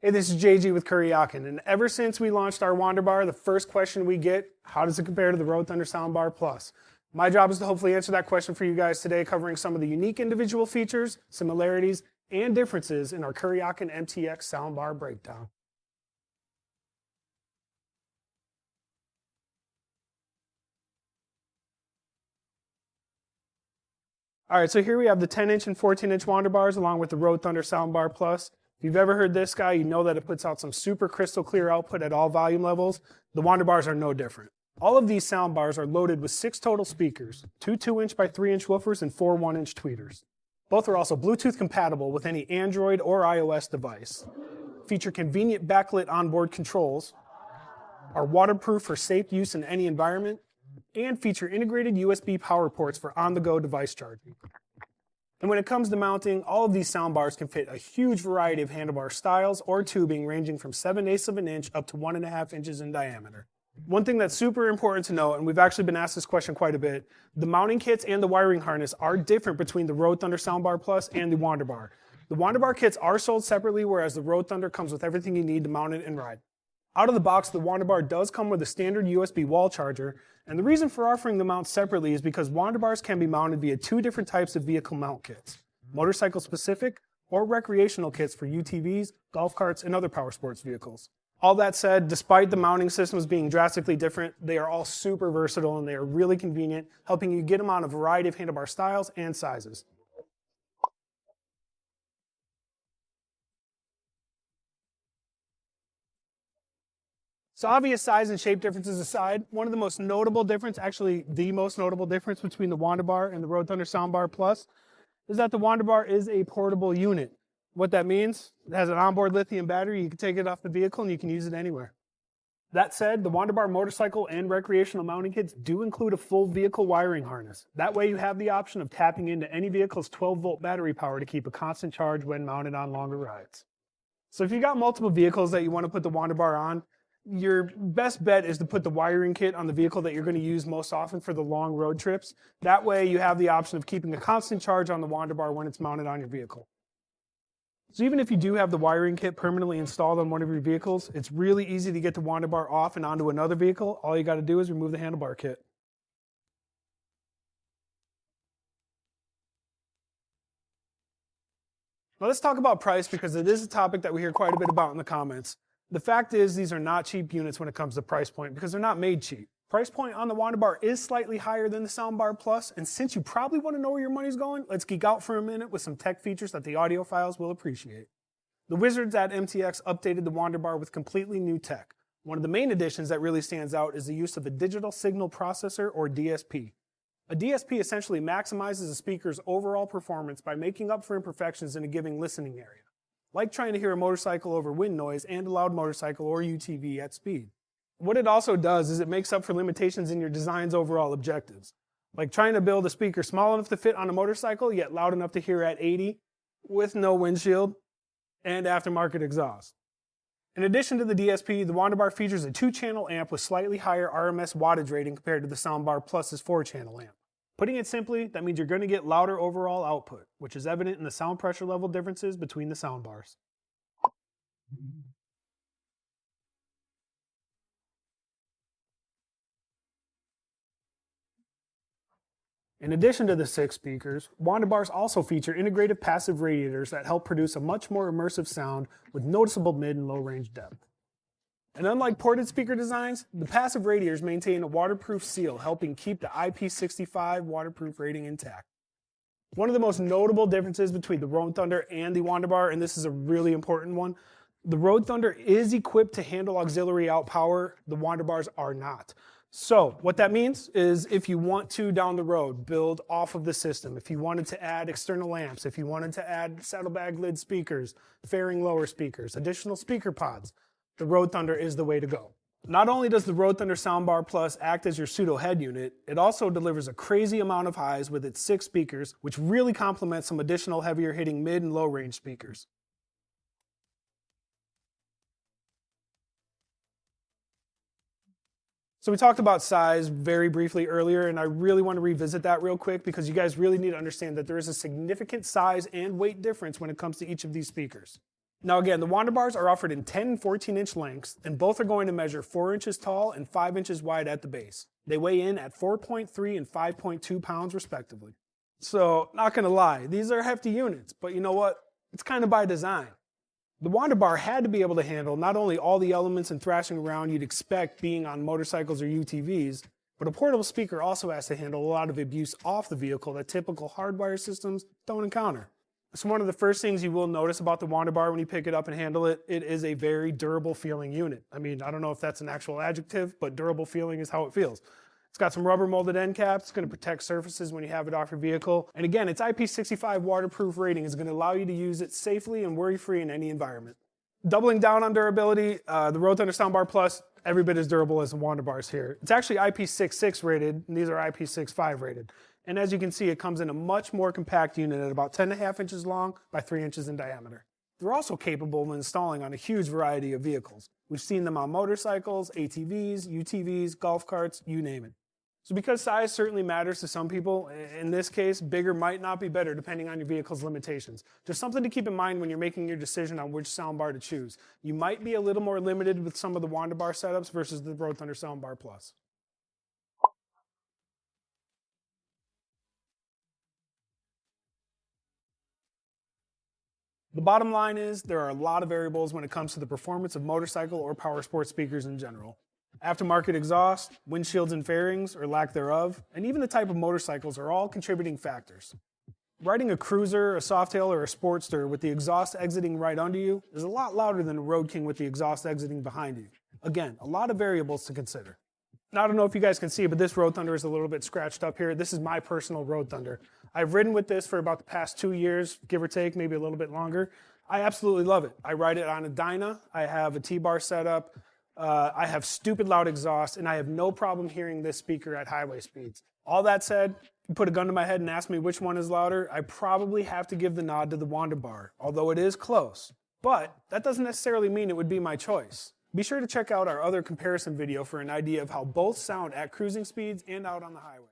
Hey, this is JG with Kuryakyn, and ever since we launched our WanderBar, the first question we get, how does it compare to the Road Thunder Soundbar Plus? My job is to hopefully answer that question for you guys today, covering some of the unique individual features, similarities, and differences in our Kuryakyn MTX Soundbar breakdown. All right, so here we have the 10-inch and 14-inch WanderBars along with the Road Thunder Soundbar Plus. If you've ever heard this guy, you know that it puts out some super crystal clear output at all volume levels. The WanderBars are no different. All of these soundbars are loaded with 6 total speakers, 2 2-inch by 3-inch woofers and 4 1-inch tweeters. Both are also Bluetooth compatible with any Android or iOS device. Feature convenient backlit onboard controls, are waterproof for safe use in any environment, and feature integrated USB power ports for on-the-go device charging. And when it comes to mounting, all of these soundbars can fit a huge variety of handlebar styles or tubing ranging from 7/8 of an inch up to 1.5 inches in diameter. One thing that's super important to note, and we've actually been asked this question quite a bit, the mounting kits and the wiring harness are different between the Road Thunder Soundbar Plus and the WanderBar. The WanderBar kits are sold separately, whereas the Road Thunder comes with everything you need to mount it and ride. Out of the box, the WanderBar does come with a standard USB wall charger, and the reason for offering the mount separately is because WanderBars can be mounted via 2 different types of vehicle mount kits, motorcycle specific or recreational kits for UTVs, golf carts, and other power sports vehicles. All that said, despite the mounting systems being drastically different, they are all super versatile and they are really convenient, helping you get them on a variety of handlebar styles and sizes. So obvious size and shape differences aside, one of the most notable difference, actually the most notable difference between the WanderBar and the Road Thunder Soundbar Plus is that the WanderBar is a portable unit. What that means, it has an onboard lithium battery, you can take it off the vehicle and you can use it anywhere. That said, the WanderBar motorcycle and recreational mounting kits do include a full vehicle wiring harness. That way you have the option of tapping into any vehicle's 12-volt battery power to keep a constant charge when mounted on longer rides. So if you've got multiple vehicles that you want to put the WanderBar on, your best bet is to put the wiring kit on the vehicle that you're going to use most often for the long road trips. That way you have the option of keeping a constant charge on the WanderBar when it's mounted on your vehicle. So even if you do have the wiring kit permanently installed on one of your vehicles, it's really easy to get the WanderBar off and onto another vehicle. All you got to do is remove the handlebar kit. Now let's talk about price because it is a topic that we hear quite a bit about in the comments. The fact is these are not cheap units when it comes to price point because they're not made cheap. Price point on the WanderBar is slightly higher than the Soundbar Plus, and since you probably want to know where your money's going, let's geek out for a minute with some tech features that the audiophiles will appreciate. The wizards at MTX updated the WanderBar with completely new tech. One of the main additions that really stands out is the use of a digital signal processor or DSP. A DSP essentially maximizes a speaker's overall performance by making up for imperfections in a given listening area, like trying to hear a motorcycle over wind noise and a loud motorcycle or UTV at speed. What it also does is it makes up for limitations in your design's overall objectives, like trying to build a speaker small enough to fit on a motorcycle yet loud enough to hear at 80 with no windshield and aftermarket exhaust. In addition to the DSP, the WanderBar features a 2-channel amp with slightly higher RMS wattage rating compared to the Soundbar Plus's 4-channel amp. Putting it simply, that means you're going to get louder overall output, which is evident in the sound pressure level differences between the soundbars. In addition to the 6 speakers, WanderBars also feature integrated passive radiators that help produce a much more immersive sound with noticeable mid and low range depth. And unlike ported speaker designs, the passive radiators maintain a waterproof seal, helping keep the IP65 waterproof rating intact. One of the most notable differences between the Road Thunder and the WanderBar, and this is a really important one, the Road Thunder is equipped to handle auxiliary out power, the WanderBars are not. So what that means is if you want to down the road build off of the system, if you wanted to add external amps, if you wanted to add saddlebag lid speakers, fairing lower speakers, additional speaker pods, the Road Thunder is the way to go. Not only does the Road Thunder Soundbar Plus act as your pseudo head unit, it also delivers a crazy amount of highs with its 6 speakers, which really complements some additional heavier hitting mid and low range speakers. So we talked about size very briefly earlier, and I really want to revisit that real quick because you guys really need to understand that there is a significant size and weight difference when it comes to each of these speakers. Now again, the Wander Bars are offered in 10 and 14-inch lengths, and both are going to measure 4 inches tall and 5 inches wide at the base. They weigh in at 4.3 and 5.2 pounds respectively. So, not gonna lie, these are hefty units, but you know what? It's kind of by design. The Wander Bar had to be able to handle not only all the elements and thrashing around you'd expect being on motorcycles or UTVs, but a portable speaker also has to handle a lot of abuse off the vehicle that typical hardwire systems don't encounter. So one of the first things you will notice about the Wander Bar when you pick it up and handle it, it is a very durable feeling unit. I mean, I don't know if that's an actual adjective, but durable feeling is how it feels. It's got some rubber molded end caps. It's going to protect surfaces when you have it off your vehicle. And again, its IP65 waterproof rating is going to allow you to use it safely and worry-free in any environment. Doubling down on durability, the Road Thunder Soundbar Plus, every bit as durable as the Wander Bars here. It's actually IP66 rated, and these are IP65 rated. And as you can see, it comes in a much more compact unit at about 10.5 inches long by 3 inches in diameter. They're also capable of installing on a huge variety of vehicles. We've seen them on motorcycles, ATVs, UTVs, golf carts, you name it. So because size certainly matters to some people, in this case, bigger might not be better depending on your vehicle's limitations. Just something to keep in mind when you're making your decision on which soundbar to choose. You might be a little more limited with some of the Wander Bar setups versus the Road Thunder Soundbar Plus. The bottom line is there are a lot of variables when it comes to the performance of motorcycle or power sports speakers in general. Aftermarket exhaust, windshields and fairings, or lack thereof, and even the type of motorcycles are all contributing factors. Riding a cruiser, a softail, or a sportster with the exhaust exiting right under you is a lot louder than a Road King with the exhaust exiting behind you. Again, a lot of variables to consider. Now, I don't know if you guys can see, but this Road Thunder is a little bit scratched up here. This is my personal Road Thunder. I've ridden with this for about the past 2 years, give or take, maybe a little bit longer. I absolutely love it. I ride it on a Dyna. I have a T-bar setup. I have stupid loud exhaust, and I have no problem hearing this speaker at highway speeds. All that said, you put a gun to my head and ask me which one is louder, I probably have to give the nod to the Wander Bar, although it is close. But that doesn't necessarily mean it would be my choice. Be sure to check out our other comparison video for an idea of how both sound at cruising speeds and out on the highway.